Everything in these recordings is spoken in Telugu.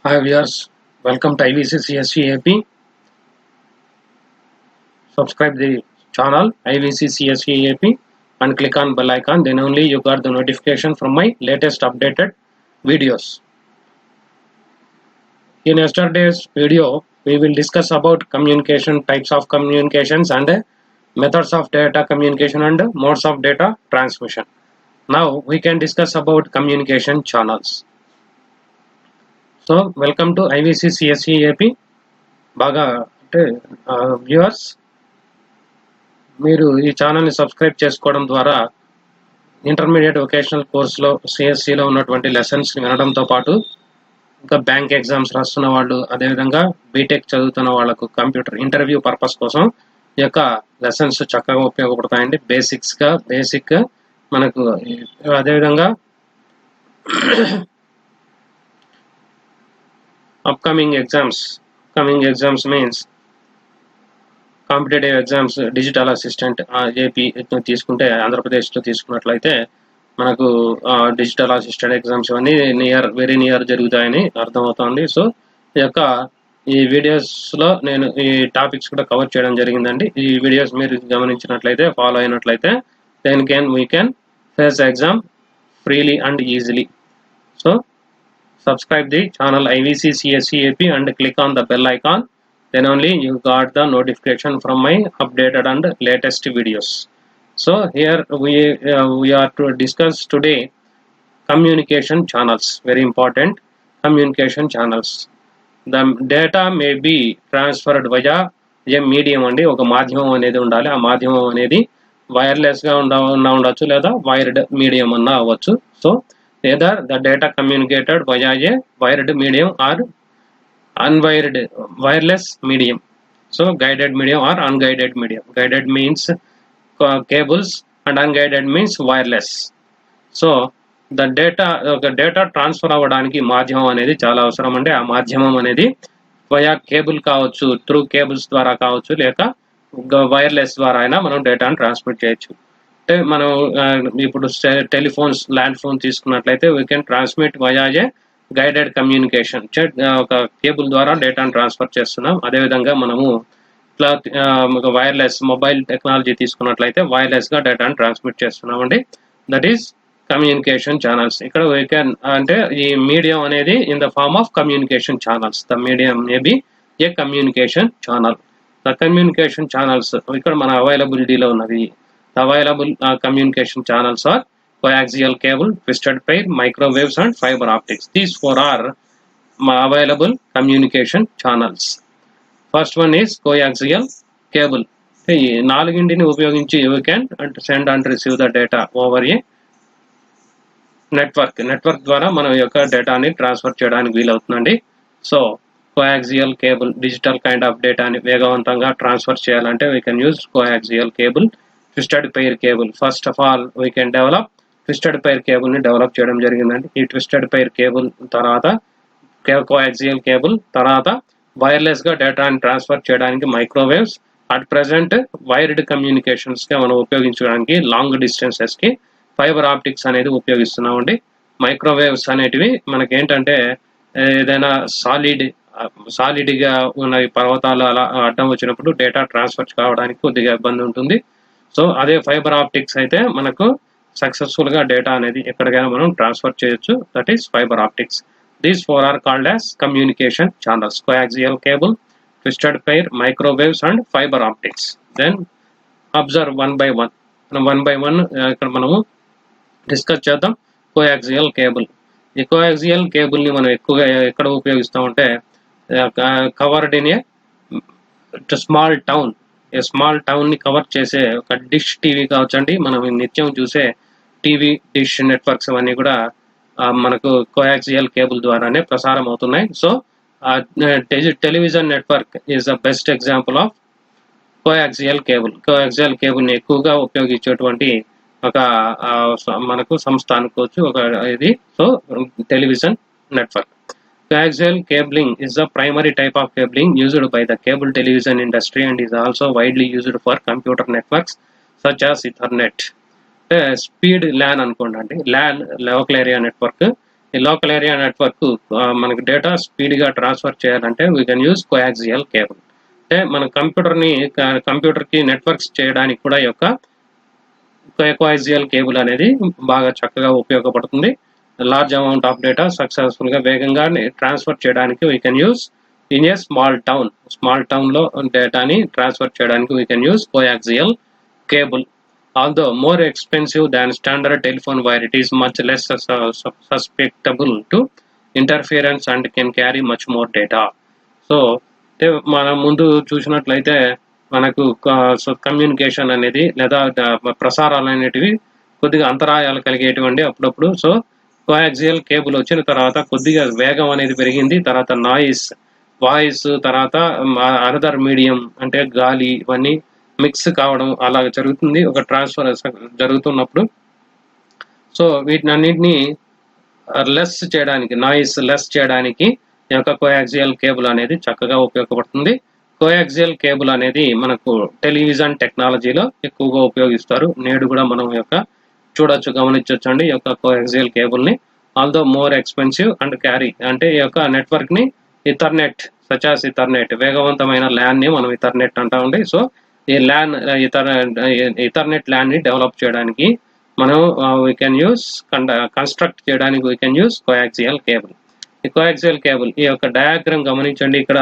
Hi viewers, welcome to IVC CSE AP. Subscribe the channel IVC CSE AP and click on bell icon. Then only you got the notification from my latest updated videos. In yesterday's video, we will discuss about communication, types of communications and methods of data communication and modes of data transmission. Now we can discuss about communication channels. So welcome to IVC CSE AP. బాగా అంటే వ్యూవర్స్ మీరు ఈ ఛానల్ని సబ్స్క్రైబ్ చేసుకోవడం ద్వారా ఇంటర్మీడియట్ వొకేషనల్ కోర్సులో సిఎస్సిలో ఉన్నటువంటి లెసన్స్ వినడంతో పాటు ఇంకా బ్యాంక్ ఎగ్జామ్స్ రాస్తున్న వాళ్ళు అదేవిధంగా బీటెక్ చదువుతున్న వాళ్ళకు కంప్యూటర్ ఇంటర్వ్యూ పర్పస్ కోసం ఈ యొక్క లెసన్స్ చక్కగా ఉపయోగపడతాయండి. బేసిక్ మనకు అదేవిధంగా upcoming exams means competitive exams digital assistant AP తీసుకుంటే ఆంధ్రప్రదేశ్లో తీసుకున్నట్లయితే మనకు డిజిటల్ అసిస్టెంట్ ఎగ్జామ్స్ అన్నీ వెరీ నియర్ జరుగుతాయని అర్థమవుతుంది. సో ఈ వీడియోస్లో నేను ఈ టాపిక్స్ కూడా కవర్ చేయడం జరిగిందండి. ఈ వీడియోస్ మీరు గమనించినట్లయితే ఫాలో అయినట్లయితే we can face exam freely and easily. So subscribe the channel IVC CSE AP and click on the bell icon. Then only you got the notification from my updated and latest videos. So here we are to discuss today communication channels. Very important communication channels. The data may be transferred via a medium అండి. ఒక మాధ్యమం అనేది ఉండాలి. ఆ మాధ్యమం అనేది వైర్లెస్ గా ఉండొచ్చు లేదా వైర్డ్ మీడియం అన్నా అవ్వచ్చు. So either the data communicated via a wired medium or unwired wireless medium. So guided medium or unguided medium. Guided means cables and unguided means wireless. So the data transfer అవ్వడానికి మాధ్యమం అనేది చాలా అవసరం అండి. ఆ మాధ్యమం అనేది వయా కేబుల్ కావచ్చు, త్రూ కేబుల్స్ ద్వారా కావచ్చు, లేక వైర్లెస్ ద్వారా అయినా మనం డేటాను ట్రాన్స్మిట్ చేయొచ్చు. అంటే మనం ఇప్పుడు టెలిఫోన్స్ ల్యాండ్ ఫోన్ తీసుకున్నట్లయితే we can transmit via a guided communication. ఒక కేబుల్ ద్వారా డేటాను ట్రాన్స్ఫర్ చేస్తున్నాం. అదేవిధంగా మనము ఇట్లా వైర్లెస్ మొబైల్ టెక్నాలజీ తీసుకున్నట్లయితే వైర్లెస్ గా డేటాను ట్రాన్స్మిట్ చేస్తున్నామండి. That is communication channels. ఇక్కడ వీ కెన్ అంటే ఈ మీడియం అనేది in the form of communication channels. The medium may be a communication channel. The communication channels ఇక్కడ మన అవైలబిలిటీలో ఉన్నవి. The available communication channels are coaxial cable, twisted pair, microwaves and fiber optics. These four are available communication channels. First one is coaxial cable. ఈ నాలుగింటిని ఉపయోగించి you can send and receive the data over a network ద్వారా మనం యొక్క డేటాని ట్రాన్స్ఫర్ చేయడానికి వీలవుతుందండి. So coaxial cable digital kind of డేటాని వేగవంతంగా ట్రాన్స్ఫర్ చేయాలంటే we can use coaxial cable. Twisted pair cable. First of all we can develop twisted pair cable ని డెవలప్ చేయడం జరిగిందండి. ఈ ట్విస్టెడ్ పెయిర్ కేబుల్ తర్వాత కోయాక్సియల్ కేబుల్ తర్వాత వైర్లెస్ గా డేటాని ట్రాన్స్ఫర్ చేయడానికి microwaves. At present wired communications గా మనం ఉపయోగించడానికి లాంగ్ డిస్టెన్సెస్ కి ఫైబర్ ఆప్టిక్స్ అనేది ఉపయోగిస్తున్నామండి. మైక్రోవేవ్స్ అనేటివి మనకేంటంటే ఏదైనా సాలిడ్ గా ఉన్న పర్వతాలు అలా అడ్డం వచ్చినప్పుడు డేటా ట్రాన్స్ఫర్ కావడానికి కొద్దిగా ఇబ్బంది ఉంటుంది. సో అదే ఫైబర్ ఆప్టిక్స్ అయితే మనకు సక్సెస్ఫుల్ గా డేటా అనేది ఎక్కడికైనా మనం ట్రాన్స్ఫర్ చేయొచ్చు. That is fibre optics. These four are called as communication channels. Coaxial cable, twisted pair, microwaves and fibre optics. Then observe one by one ఇక్కడ మనము డిస్కస్ చేద్దాం. Coaxial cable. ఈ కోయాక్సియల్ కేబుల్ ని మనం ఎక్కువగా ఎక్కడ ఉపయోగిస్తామంటే covered in a small town ని కవర్ చేసే ఒక డిష్ టీవీ కావచ్చండి. మనం నిత్యం చూసే టీవీ డిష్ నెట్వర్క్స్ అవన్నీ కూడా మనకు కోయాక్సియల్ కేబుల్ ద్వారానే ప్రసారం అవుతున్నాయి. So television network is the best example of coaxial cable ని ఎక్కువగా ఉపయోగించేటువంటి ఒక మనకు సంస్థ అనుకోవచ్చు ఒక ఇది. So television network. Coaxial cabling is the primary type of cabling used by the cable television industry and is also widely used for computer networks such as Ethernet. Speed LAN అనుకోండి. LAN local area network ఈ లోకల్ ఏరియా నెట్వర్క్ మనకి డేటా స్పీడ్గా ట్రాన్స్ఫర్ చేయాలంటే we can use coaxial cable. అంటే మన కంప్యూటర్కి నెట్వర్క్స్ చేయడానికి కూడా ఈ యొక్క కోయాక్సియల్ కేబుల్ అనేది బాగా చక్కగా ఉపయోగపడుతుంది. లార్జ్ అమౌంట్ ఆఫ్ డేటా సక్సెస్ఫుల్గా వేగంగా ట్రాన్స్ఫర్ చేయడానికి we can use in a small టౌన్లో డేటాని ట్రాన్స్ఫర్ చేయడానికి we can use coaxial cable. Although more expensive than standard telephone wire, it is much less susceptible to interference and can carry much more data. So మనం ముందు చూసినట్లయితే మనకు కమ్యూనికేషన్ అనేది లేదా ప్రసారాలు అనేటివి కొద్దిగా అంతరాయాలు కలిగేటువంటి అప్పుడప్పుడు. సో కోయాక్సియల్ కేబుల్ వచ్చిన తర్వాత కొద్దిగా వేగం అనేది పెరిగింది, తర్వాత వాయిస్, తర్వాత అనదర్ మీడియం అంటే గాలి, ఇవన్నీ మిక్స్ కావడం అలా జరుగుతుంది ఒక ట్రాన్స్ఫర్ జరుగుతున్నప్పుడు. సో వీటినన్నింటినీ నాయిస్ లెస్ చేయడానికి ఈ యొక్క కోయాక్సియల్ కేబుల్ అనేది చక్కగా ఉపయోగపడుతుంది. కోయాక్సియల్ కేబుల్ అనేది మనకు టెలివిజన్ టెక్నాలజీలో ఎక్కువగా ఉపయోగిస్తారు. నేడు కూడా మనం గమనించవచ్చు అండి ఈ యొక్క కోయాక్సియల్ కేబుల్ని. Although more expensive and carry అంటే ఈ యొక్క నెట్వర్క్ని ఇథర్నెట్ వేగవంతమైన ల్యాన్ని మనం ఇథర్నెట్ అంటామండి. సో ఈ ఇథర్నెట్ ల్యాన్ ని డెవలప్ చేయడానికి మనం వీ కెన్ యూస్ కన్స్ట్రక్ట్ చేయడానికి we can use coaxial cable. ఈ కోయాక్సియల్ కేబుల్ ఈ యొక్క డయాగ్రామ్ గమనించండి. ఇక్కడ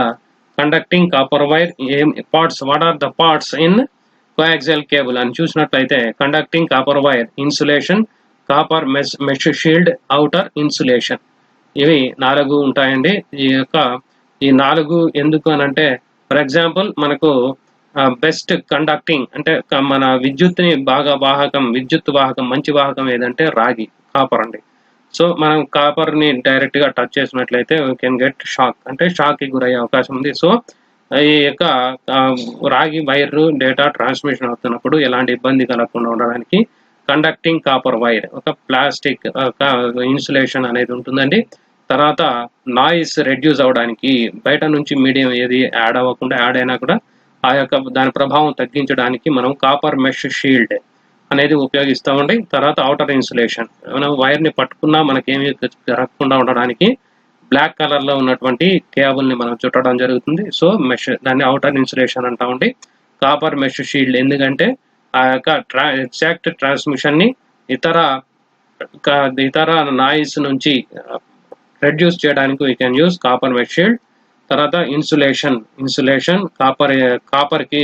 conducting copper wire what are the parts in coaxial cable అని చూసినట్లయితే conducting copper wire, insulation, copper mesh shield, outer insulation, ఇవి 4 ఉంటాయండి. ఈ 4 ఎందుకు అని అంటే ఫర్ ఎగ్జాంపుల్ మనకు బెస్ట్ కండక్టింగ్ అంటే మన విద్యుత్ వాహకం మంచి వాహకం ఏదంటే రాగి, కాపర్ అండి. సో మనం కాపర్ ని డైరెక్ట్ గా టచ్ చేసినట్లయితే వీ కెన్ గెట్ షాక్, అంటే షాక్ కి గురయ్యే అవకాశం ఉంది. సో ఈ యొక్క రాగి వైర్ డేటా ట్రాన్స్మిషన్ అవుతున్నప్పుడు ఎలాంటి ఇబ్బంది కలగకుండా ఉండడానికి కండక్టింగ్ కాపర్ వైర్ ఒక ప్లాస్టిక్ ఇన్సులేషన్ అనేది ఉంటుందండి. తర్వాత నాయిస్ రెడ్యూస్ అవడానికి బయట నుంచి మీడియం ఏది యాడ్ అయినా కూడా దాని ప్రభావం తగ్గించడానికి మనం కాపర్ మెష్ షీల్డ్ అనేది ఉపయోగిస్తామండి. తర్వాత అవుటర్ ఇన్సులేషన్, మనం వైర్ ని పట్టుకున్నా మనకేమీ జరగకుండా ఉండడానికి బ్లాక్ కలర్ లో ఉన్నటువంటి కేబుల్ ని మనం చుట్టడం జరుగుతుంది. సో దాన్ని అవుటర్ ఇన్సులేషన్ అంటామండి. కాపర్ మెష్ షీల్డ్ ఎందుకంటే ఆ యొక్క ఎగ్జాక్ట్ ట్రాన్స్మిషన్ ని ఇతర నాయిస్ నుంచి రెడ్యూస్ చేయడానికి we can use copper mesh shield. తర్వాత ఇన్సులేషన్ కాపర్ కి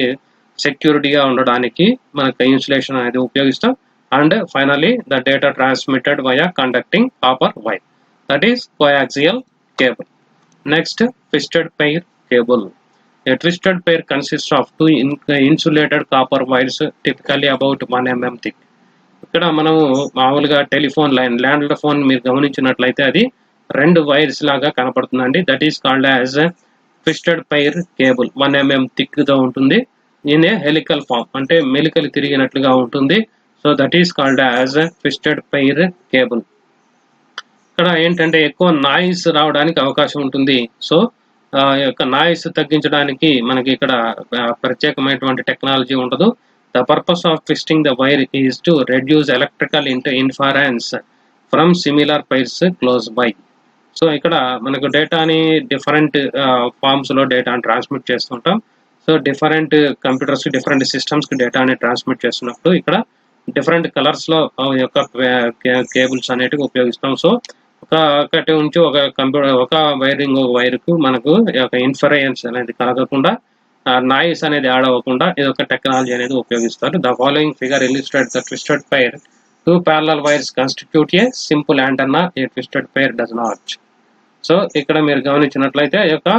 సెక్యూరిటీగా ఉండడానికి మనకు ఇన్సులేషన్ అనేది ఉపయోగిస్తాం. And finally the data transmitted via conducting copper wire, that is coaxial cable. Next, twisted pair cable. A twisted pair consists of 2 insulated copper wires typically about 1 mm thick. ఇక్కడ మనము మామూలుగా టెలిఫోన్ ల్యాండ్ ఫోన్ మీరు గమనించినట్లయితే అది 2 వైర్స్ లాగా కనపడుతుందండి. That is called as twisted pair cable. 1 mm thick గా ఉంటుంది. ఇన్ ఏ హెలికల్ ఫామ్ అంటే మెలికలు తిరిగినట్లుగా ఉంటుంది. So that is called as twisted pair cable. ఇక్కడ ఏంటంటే ఎక్కువ నాయిస్ రావడానికి అవకాశం ఉంటుంది. సో యొక్క నాయిస్ తగ్గించడానికి మనకి ఇక్కడ ప్రత్యేకమైనటువంటి టెక్నాలజీ ఉండదు. The purpose of twisting the wire is to reduce electrical interference from similar pairs close by. So ఇక్కడ మనకు డేటాని డిఫరెంట్ ఫార్మ్స్ లో డేటాని ట్రాన్స్మిట్ చేస్తుంటాం. So different computers different systems కి డేటాని ట్రాన్స్మిట్ చేస్తున్నప్పుడు ఇక్కడ డిఫరెంట్ కలర్స్ లో యొక్క కేబుల్స్ అనేటివి ఉపయోగిస్తాం. సో ఒకటి నుంచి ఒక వైర్ కు మనకు ఇన్ఫరెన్స్ అనేది కలగకుండా నాయిస్ అనేది యాడ్ అవ్వకుండా ఇది ఒక టెక్నాలజీ అనేది ఉపయోగిస్తారు. The following figure illustrates the twisted pair. 2 parallel wires constitute a simple antenna. A twisted pair does not. So ఇక్కడ మీరు గమనించినట్లయితే ఈ యొక్క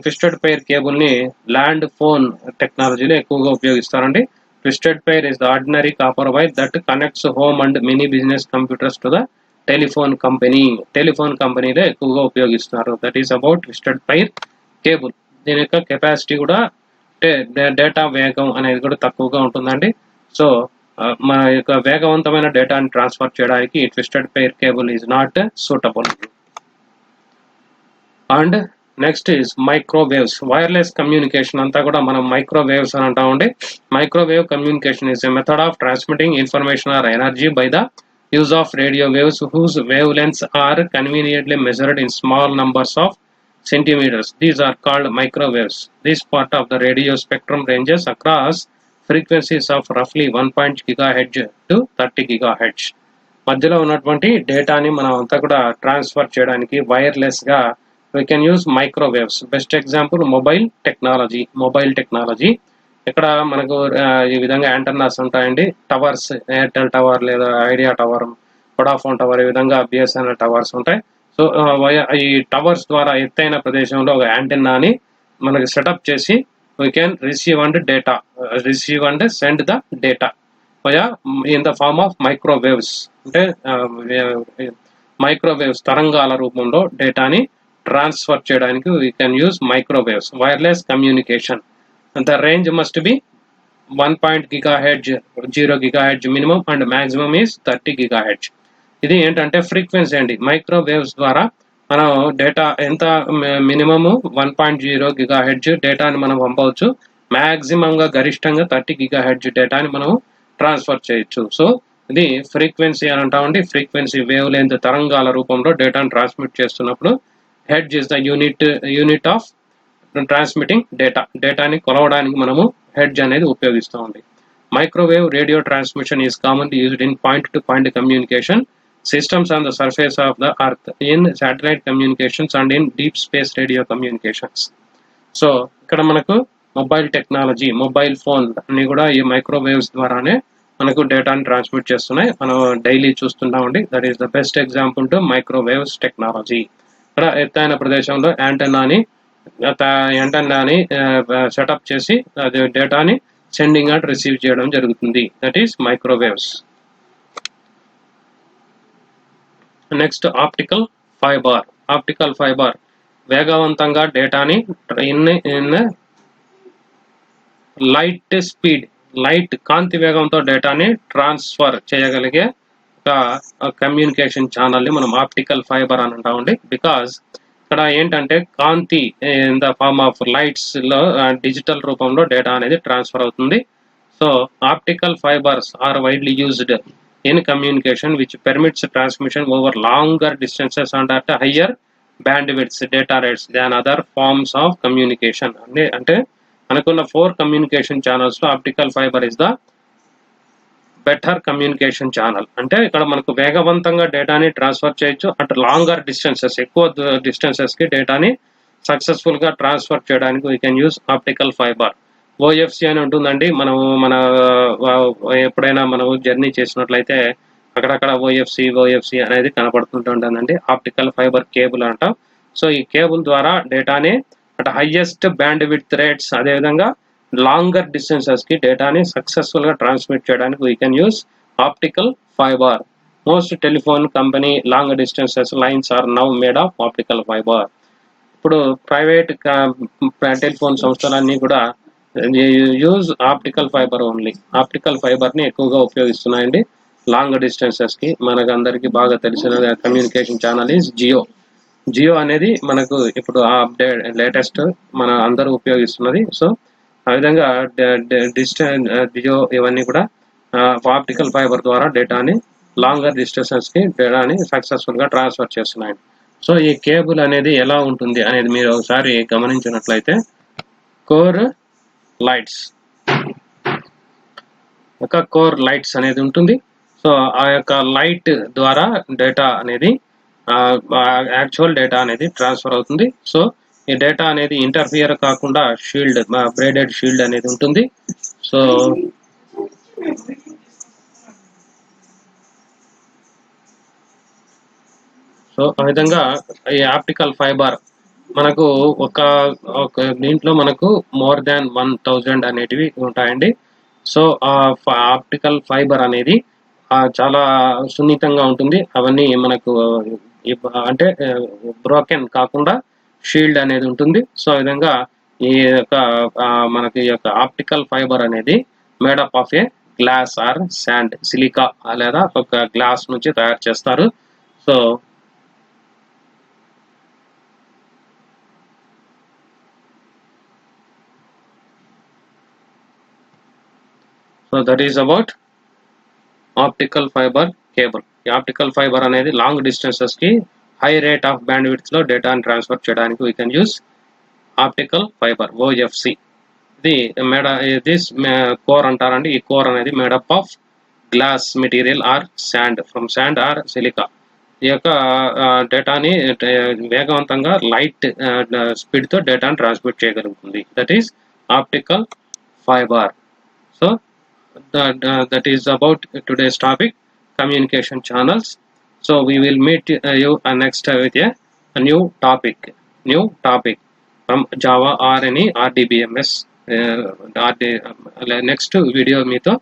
ట్విస్టెడ్ పైర్ కేబుల్ ని ల్యాండ్ ఫోన్ టెక్నాలజీలో ఎక్కువగా ఉపయోగిస్తారండి. Twisted pair is the ordinary copper wire that connects home and many business computers to the telephone కంపెనీలో ఎక్కువగా ఉపయోగిస్తున్నారు. That is about twisted pair cable. దీని యొక్క కెపాసిటీ కూడా డేటా వేగం అనేది కూడా తక్కువగా ఉంటుందండి. సో మన యొక్క వేగవంతమైన డేటాని ట్రాన్స్ఫర్ చేయడానికి twisted pair cable is not suitable. And next is microwaves. Wireless communication అంతా కూడా మనం మైక్రోవేవ్స్ అని అంటామండి. Microwave communication is a method of transmitting information or energy by the use of radio waves whose wavelengths are conveniently measured in small numbers of centimeters. These are called microwaves. This part of the radio spectrum ranges across frequencies of roughly 1 GHz to 30 GHz. మధ్యలో ఉన్నటువంటి డేటాని మనం అంతా కూడా ట్రాన్స్ఫర్ చేయడానికి వైర్లెస్ గా we can use microwaves. Best example mobile technology. ఇక్కడ మనకు ఈ విధంగా యాంటెన్నాస్ ఉంటాయండి. టవర్స్, ఎయిర్టెల్ టవర్ లేదా ఐడియా టవర్, వొడాఫోన్ టవర్, ఈ విధంగా బిఎస్ఎన్ఎల్ టవర్స్ ఉంటాయి. సో ఈ టవర్స్ ద్వారా ఎత్తైన ప్రదేశంలో ఒక యాంటెన్నాని మనకి సెటప్ చేసి we can receive and send the data in the form of microwaves. అంటే మైక్రోవేవ్స్ తరంగాల రూపంలో డేటాని ట్రాన్స్ఫర్ చేయడానికి we can use microwaves. Wireless communication. The range must be 1 GHz, 0 GHz minimum and maximum is 30 GHz. ఇది ఏంటంటే ఫ్రీక్వెన్సీ అండి. మైక్రోవేవ్స్ ద్వారా మనం డేటా ఎంత మినిమము 1.0 GHz డేటాని మనం పంపవచ్చు. మ్యాక్సిమం గా గరిష్టంగా 30 GHz డేటాని మనం ట్రాన్స్ఫర్ చేయొచ్చు. సో ఇది ఫ్రీక్వెన్సీ అని అంటామండి. ఫ్రీక్వెన్సీ వేవ్ లెంత్ తరంగాల రూపంలో డేటాను ట్రాన్స్మిట్ చేస్తున్నప్పుడు hertz is the unit of transmitting డేటాని కొలవడానికి మనము హెడ్జ్ అనేది ఉపయోగిస్తామండి. Microwave radio transmission is commonly used in point to point communication systems on the surface of the earth, in satellite communications and in deep space radio communications. So ఇక్కడ మనకు మొబైల్ టెక్నాలజీ, మొబైల్ ఫోన్ అన్ని కూడా ఈ మైక్రోవేవ్స్ ద్వారానే మనకు డేటాని ట్రాన్స్మిట్ చేస్తున్నాయి. మనం డైలీ చూస్తున్నామండి. That is the best example to microwaves technology. ఇక్కడ ఎత్తైన ప్రదేశంలో యాంటెన్నాని సెటప్ చేసి డేటాని సెండింగ్ అండ్ రిసీవ్ చేయడం జరుగుతుంది. That is microwaves. Next optical fibre వేగవంతంగా డేటాని ఇన్ లైట్ కాంతి వేగంతో డేటాని ట్రాన్స్ఫర్ చేయగలిగే ఒక కమ్యూనికేషన్ ఛానల్ ని మనం ఆప్టికల్ ఫైబర్ అని అంటామండి. బికాజ్ ఇక్కడ ఏంటంటే కాంతి in the form of lights లో డిజిటల్ రూపంలో డేటా అనేది ట్రాన్స్ఫర్ అవుతుంది. So optical fibres are widely used in communication which permits transmission over longer distances and at higher bandwidths data rates than other forms of communication. అంటే మనకున్న 4 కమ్యూనికేషన్ ఛానల్స్ లో optical fibre is the better communication channel. అంటే ఇక్కడ మనకు వేగవంతంగా డేటాని ట్రాన్స్ఫర్ చేయొచ్చు. అటు లాంగర్ డిస్టెన్సెస్, ఎక్కువ డిస్టెన్సెస్ కి డేటాని సక్సెస్ఫుల్ గా ట్రాన్స్ఫర్ చేయడానికి we can use optical fibre. OFC అని ఉంటుందండి. మన ఎప్పుడైనా మనం జర్నీ చేసినట్లయితే అక్కడక్కడ ఓఎఫ్సి అనేది కనపడుతుంటుందండి. ఆప్టికల్ ఫైబర్ కేబుల్ అంటాం. సో ఈ కేబుల్ ద్వారా డేటాని at highest bandwidth rates, అదేవిధంగా లాంగర్ డిస్టెన్సెస్ కి డేటాని సక్సెస్ఫుల్ గా ట్రాన్స్మిట్ చేయడానికి we can use optical fibre. Most telephone company long distances lines are now made of optical fibre. ఇప్పుడు ప్రైవేట్ టెలిఫోన్ సంస్థలన్నీ కూడా use optical fibre only. Optical fibre ని ఎక్కువగా ఉపయోగిస్తున్నాయండి లాంగ్ డిస్టెన్సెస్ కి. మనకు అందరికి బాగా తెలిసిన కమ్యూనికేషన్ ఛానల్ ఈజ్ జియో అనేది మనకు ఇప్పుడు అప్డేట్ లేటెస్ట్ మన అందరూ ఉపయోగిస్తున్నది. సో ఆ విధంగా జియో ఇవన్నీ కూడా ఆప్టికల్ ఫైబర్ ద్వారా డేటాని లాంగర్ డిస్టెన్సెస్ కి డేటాని సక్సెస్ఫుల్ గా ట్రాన్స్ఫర్ చేస్తున్నాయి. సో ఈ కేబుల్ అనేది ఎలా ఉంటుంది అనేది మీరు ఒకసారి గమనించినట్లయితే కోర్ లైట్స్ అనేది ఉంటుంది. సో ఆ యొక్క లైట్ ద్వారా డేటా అనేది యాక్చువల్ డేటా అనేది ట్రాన్స్ఫర్ అవుతుంది. సో ఈ డేటా అనేది ఇంటర్ఫియర్ కాకుండా బ్రేడెడ్ షీల్డ్ అనేది ఉంటుంది. సో ఆ విధంగా ఈ ఆప్టికల్ ఫైబర్ మనకు ఒక దీంట్లో మనకు మోర్ దాన్ 1000 అనేటివి ఉంటాయండి. సో ఆ ఆప్టికల్ ఫైబర్ అనేది చాలా సున్నితంగా ఉంటుంది. అవన్నీ మనకు అంటే బ్రోకెన్ కాకుండా షీల్డ్ అనేది ఉంటుంది. సో ఆ విధంగా ఈ యొక్క మనకి ఈ యొక్క ఆప్టికల్ ఫైబర్ అనేది made up of a glass or sand, silica లేదా ఒక గ్లాస్ నుంచి తయారు చేస్తారు. So that is about optical fiber cable. ఈ ఆప్టికల్ ఫైబర్ అనేది లాంగ్ డిస్టెన్సెస్ కి high rate of bandwidth లో డేటాను ట్రాన్స్ఫర్ చేయడానికి we can use optical fibre OFC. ఇది దిస్ కోర్ అంటారండి. ఈ కోర్ అనేది made up of glass material or sand, from sand or silica. ఈ యొక్క డేటాని వేగవంతంగా లైట్ స్పీడ్ తో డేటాను ట్రాన్స్మిట్ చేయగలుగుతుంది. That is optical fibre. So that is about today's topic, communication channels. So we will meet you next with a new topic from Java or any RDBMS. Next video మీతో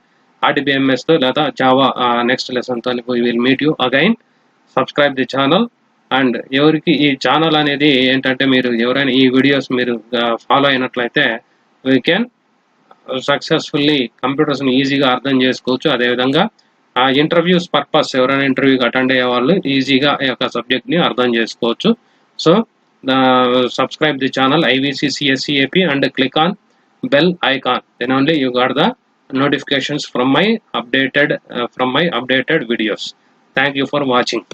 RDBMS తో లేదా Java నెక్స్ట్ లెసన్ తో we will meet you again. Subscribe the channel. And ఎవరికి ఈ ఛానల్ అనేది ఏంటంటే, మీరు ఎవరైనా ఈ వీడియోస్ మీరు ఫాలో అయినట్లయితే we can సక్సెస్ఫుల్లీ కంప్యూటర్స్ ని ఈజీగా అర్థం చేసుకోవచ్చు. అదేవిధంగా ఆ ఇంటర్వ్యూస్ పర్పస్ ఎవరైనా ఇంటర్వ్యూకి అటెండ్ అయ్యే వాళ్ళు ఈజీగా ఈ యొక్క సబ్జెక్ట్ ని అర్థం చేసుకోవచ్చు. So subscribe the channel IVCCSEAP and click on bell icon. Then only you got the notifications from my updated videos. Thank you for watching.